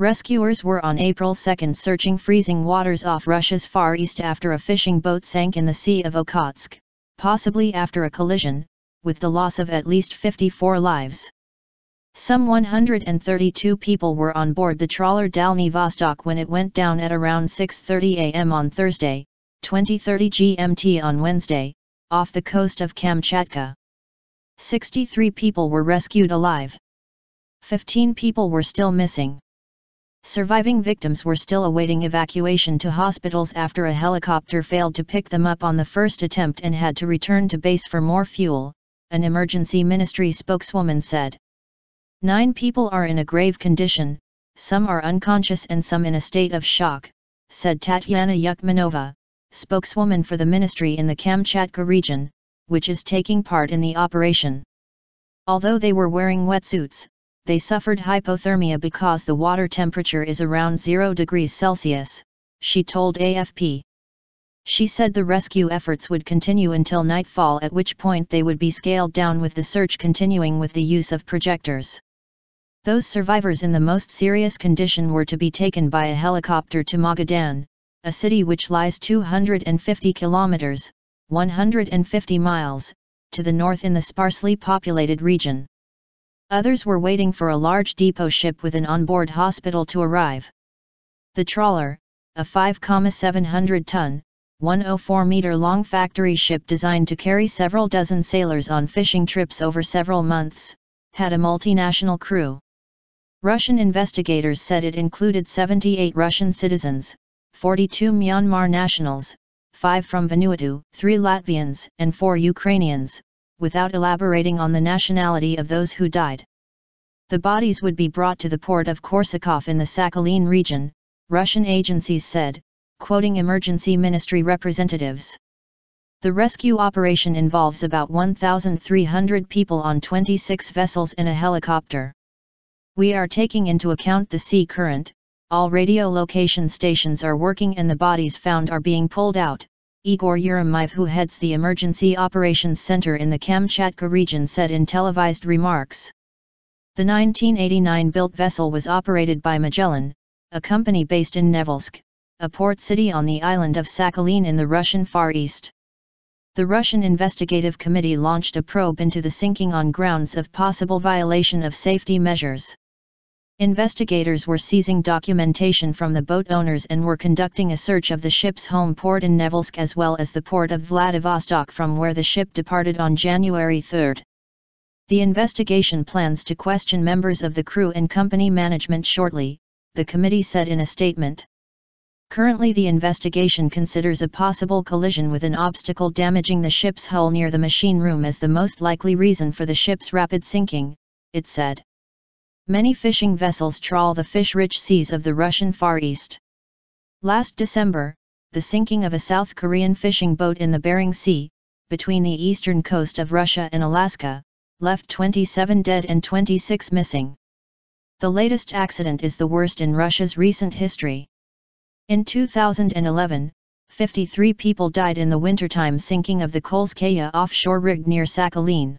Rescuers were on April 2 searching freezing waters off Russia's Far East after a fishing boat sank in the Sea of Okhotsk, possibly after a collision, with the loss of at least 54 lives. Some 132 people were on board the trawler Dalny Vostok when it went down at around 6:30 a.m. on Thursday, 20:30 GMT on Wednesday, off the coast of Kamchatka. 63 people were rescued alive. 15 people were still missing. Surviving victims were still awaiting evacuation to hospitals after a helicopter failed to pick them up on the first attempt and had to return to base for more fuel, an emergency ministry spokeswoman said. 9 people are in a grave condition, some are unconscious and some in a state of shock, said Tatyana Yukhmanova, spokeswoman for the ministry in the Kamchatka region, which is taking part in the operation. Although they were wearing wetsuits, they suffered hypothermia because the water temperature is around 0 degrees Celsius, she told AFP. She said the rescue efforts would continue until nightfall, at which point they would be scaled down, with the search continuing with the use of projectors. Those survivors in the most serious condition were to be taken by a helicopter to Magadan, a city which lies 250 kilometers, 150 miles, to the north in the sparsely populated region. Others were waiting for a large depot ship with an onboard hospital to arrive. The trawler, a 5,700-ton, 104-meter-long factory ship designed to carry several dozen sailors on fishing trips over several months, had a multinational crew. Russian investigators said it included 78 Russian citizens, 42 Myanmar nationals, 5 from Vanuatu, 3 Latvians and 4 Ukrainians, without elaborating on the nationality of those who died. The bodies would be brought to the port of Korsakov in the Sakhalin region, Russian agencies said, quoting emergency ministry representatives. The rescue operation involves about 1,300 people on 26 vessels and a helicopter. We are taking into account the sea current, all radio location stations are working and the bodies found are being pulled out, Igor Yeremyev, who heads the Emergency Operations Center in the Kamchatka region, said in televised remarks. The 1989-built vessel was operated by Magellan, a company based in Nevelsk, a port city on the island of Sakhalin in the Russian Far East. The Russian Investigative Committee launched a probe into the sinking on grounds of possible violation of safety measures. Investigators were seizing documentation from the boat owners and were conducting a search of the ship's home port in Nevelsk as well as the port of Vladivostok, from where the ship departed on January 3. The investigation plans to question members of the crew and company management shortly, the committee said in a statement. Currently, the investigation considers a possible collision with an obstacle damaging the ship's hull near the machine room as the most likely reason for the ship's rapid sinking, it said. Many fishing vessels trawl the fish-rich seas of the Russian Far East. Last December, the sinking of a South Korean fishing boat in the Bering Sea, between the eastern coast of Russia and Alaska, left 27 dead and 26 missing. The latest accident is the worst in Russia's recent history. In 2011, 53 people died in the wintertime sinking of the Kolskaya offshore rig near Sakhalin.